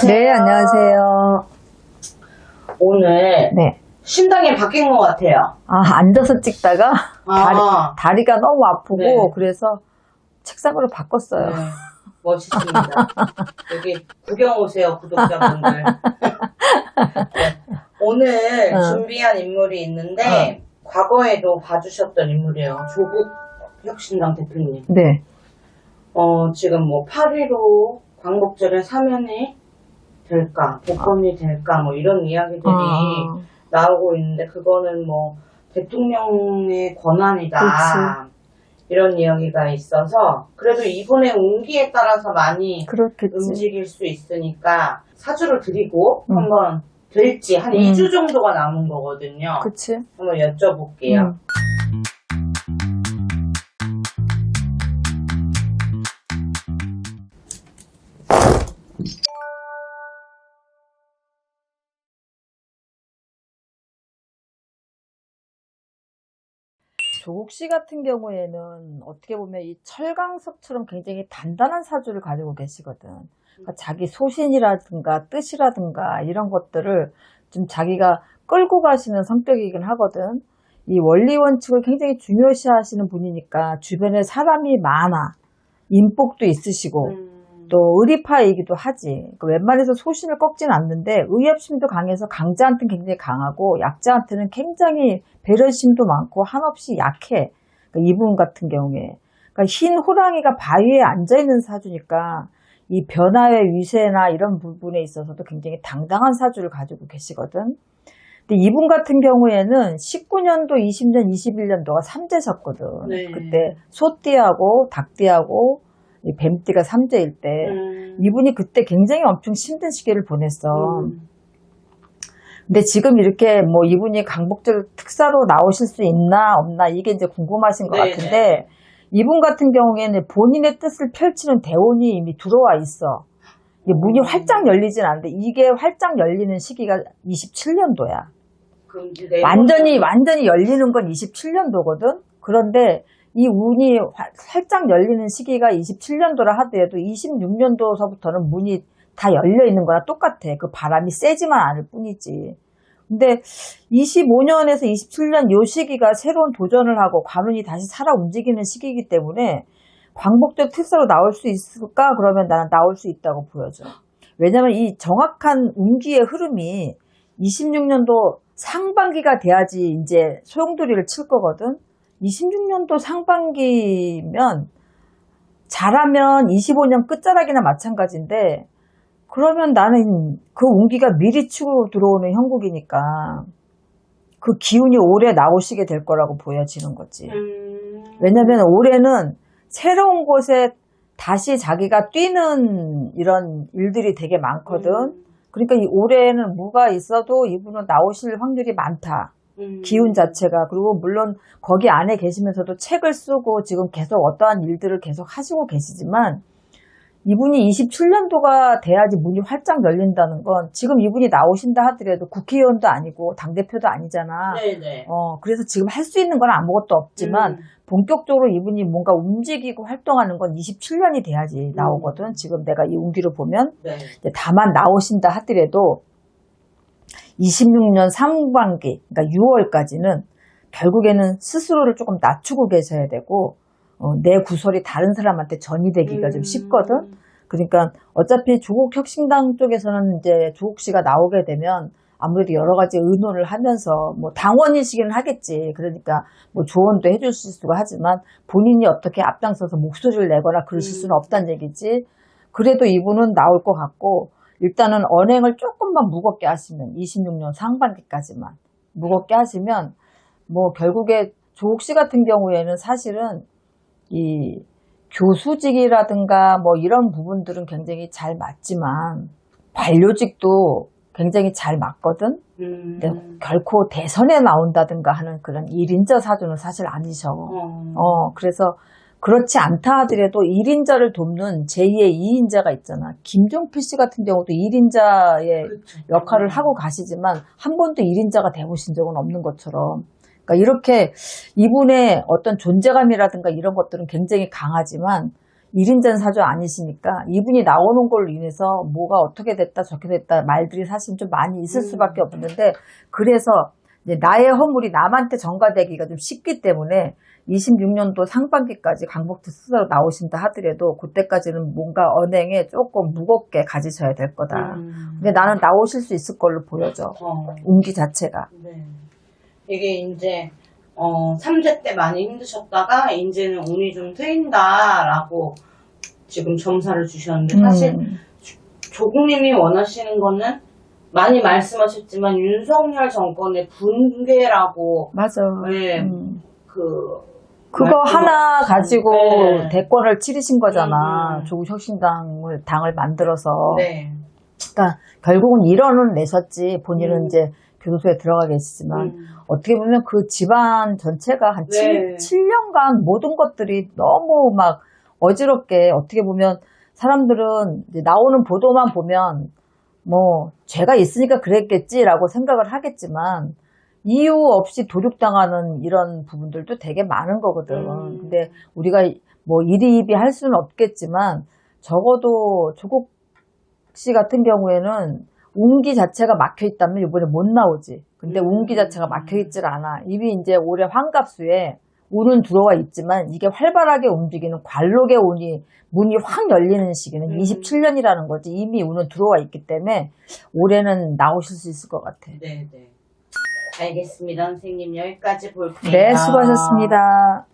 안녕하세요. 네, 안녕하세요. 오늘 네. 신당이 바뀐 것 같아요. 앉아서 찍다가 다리가 너무 아프고 네. 그래서 책상으로 바꿨어요. 네, 멋있습니다. 여기 구경 오세요, 구독자분들. 네, 오늘 준비한 인물이 있는데 과거에도 봐주셨던 인물이에요. 조국 혁신당 대표님. 네. 지금 뭐 8.15 광복절에 사면이 될까, 복권이 될까, 뭐 이런 이야기들이 나오고 있는데, 그거는 뭐 대통령의 권한이다. 그치. 이런 이야기가 있어서, 그래도 이분의 운기에 따라서 많이 그렇겠지. 움직일 수 있으니까 사주를 드리고 한번 될지 한 2주 정도가 남은 거거든요. 그치. 한번 여쭤볼게요. 조국 씨 같은 경우에는 어떻게 보면 이 철강석처럼 굉장히 단단한 사주를 가지고 계시거든. 그러니까 자기 소신이라든가 뜻이라든가 이런 것들을 좀 자기가 끌고 가시는 성격이긴 하거든. 이 원리 원칙을 굉장히 중요시 하시는 분이니까 주변에 사람이 많아. 인복도 있으시고 또 의리파이기도 하지. 웬만해서 소신을 꺾지는 않는데 의협심도 강해서 강자한테는 굉장히 강하고 약자한테는 굉장히 배려심도 많고 한없이 약해. 이분 같은 경우에. 흰 호랑이가 바위에 앉아있는 사주니까 이 변화의 위세나 이런 부분에 있어서도 굉장히 당당한 사주를 가지고 계시거든. 근데 이분 같은 경우에는 19년도, 20년, 21년도가 삼재셨거든. 네. 그때 소띠하고 닭띠하고 뱀띠가 삼재일 때 이분이 그때 굉장히 엄청 힘든 시기를 보냈어. 근데 지금 이렇게 뭐 이분이 강복절 특사로 나오실 수 있나 없나 이게 이제 궁금하신 것 같은데 이분 같은 경우에는 본인의 뜻을 펼치는 대운이 이미 들어와 있어. 문이 활짝 열리진 않는데 이게 활짝 열리는 시기가 27년도야. 완전히 열리는 건 27년도거든. 그런데 이 운이 살짝 열리는 시기가 27년도라 하더라도 26년도서부터는 문이 다 열려 있는 거랑 똑같아. 그 바람이 세지만 않을 뿐이지. 근데 25년에서 27년 요 시기가 새로운 도전을 하고 관운이 다시 살아 움직이는 시기이기 때문에 광복절 특사로 나올 수 있을까? 그러면 나는 나올 수 있다고 보여져. 왜냐면 이 정확한 운기의 흐름이 26년도 상반기가 돼야지 이제 소용돌이를 칠 거거든. 26년도 상반기면 잘하면 25년 끝자락이나 마찬가지인데 그러면 나는 그 운기가 미리 치고 들어오는 형국이니까 그 기운이 올해 나오시게 될 거라고 보여지는 거지. 왜냐면 올해는 새로운 곳에 다시 자기가 뛰는 이런 일들이 되게 많거든. 그러니까 이 올해는 뭐가 있어도 이분은 나오실 확률이 많다. 기운 자체가. 그리고 물론 거기 안에 계시면서도 책을 쓰고 지금 계속 어떠한 일들을 계속 하시고 계시지만 이분이 27년도가 돼야지 문이 활짝 열린다는 건 지금 이분이 나오신다 하더라도 국회의원도 아니고 당대표도 아니잖아. 네네. 그래서 지금 할 수 있는 건 아무것도 없지만 본격적으로 이분이 뭔가 움직이고 활동하는 건 27년이 돼야지 나오거든. 지금 내가 이 운기를 보면. 네. 다만 나오신다 하더라도 26년 상반기, 그러니까 6월까지는 결국에는 스스로를 조금 낮추고 계셔야 되고, 내 구설이 다른 사람한테 전이 되기가 좀 쉽거든? 그러니까 어차피 조국 혁신당 쪽에서는 이제 조국 씨가 나오게 되면 아무래도 여러 가지 의논을 하면서 뭐 당원이시기는 하겠지. 그러니까 뭐 조언도 해주실 수가 하지만 본인이 어떻게 앞장서서 목소리를 내거나 그러실 수는 없다는 얘기지. 그래도 이분은 나올 것 같고, 일단은 언행을 조금만 무겁게 하시면 26년 상반기까지만 무겁게 하시면 뭐 결국에 조국 씨 같은 경우에는 사실은 이 교수직이라든가 뭐 이런 부분들은 굉장히 잘 맞지만 관료직도 굉장히 잘 맞거든. 근데 결코 대선에 나온다든가 하는 그런 1인자 사주는 사실 아니셔. 그래서 그렇지 않다 하더라도 1인자를 돕는 제2의 2인자가 있잖아. 김종필 씨 같은 경우도 1인자의 그렇죠. 역할을 하고 가시지만 한 번도 1인자가 되보신 적은 없는 것처럼. 그러니까 이렇게 이분의 어떤 존재감이라든가 이런 것들은 굉장히 강하지만 1인전 사주 아니시니까 이분이 나오는 걸로 인해서 뭐가 어떻게 됐다 저렇게 됐다 말들이 사실 좀 많이 있을 수밖에 없는데, 그래서 이제 나의 허물이 남한테 전가되기가 좀 쉽기 때문에 26년도 상반기까지 강복트 스스로 나오신다 하더라도 그때까지는 뭔가 언행에 조금 무겁게 가지셔야 될 거다. 근데 나는 나오실 수 있을 걸로 보여져. 운기 자체가. 네. 이게 이제 3대 때 많이 힘드셨다가 이제는 운이 좀 트인다라고 지금 점사를 주셨는데, 사실 조국님이 원하시는 거는 많이 말씀하셨지만 윤석열 정권의 붕괴라고. 맞아. 네. 그거 하나 가지고 네. 대권을 치르신 거잖아. 조국 혁신당을 만들어서. 네. 그러니까 결국은 일원은 내셨지. 본인은 이제 교도소에 들어가 계시지만 어떻게 보면 그 집안 전체가 한 네. 7년간 모든 것들이 너무 막 어지럽게, 어떻게 보면 사람들은 이제 나오는 보도만 보면 뭐 죄가 있으니까 그랬겠지라고 생각을 하겠지만 이유 없이 도륙당하는 이런 부분들도 되게 많은 거거든. 근데 우리가 뭐 이리이비 할 수는 없겠지만 적어도 조국 씨 같은 경우에는 운기 자체가 막혀 있다면 이번에 못 나오지. 근데 운기 자체가 막혀 있질 않아. 이미 이제 올해 환갑수에 운은 들어와 있지만 이게 활발하게 움직이는 관록의 문이 확 열리는 시기는 27년이라는 거지. 이미 운은 들어와 있기 때문에 올해는 나오실 수 있을 것 같아. 네. 알겠습니다. 선생님, 여기까지 볼게요. 네, 수고하셨습니다.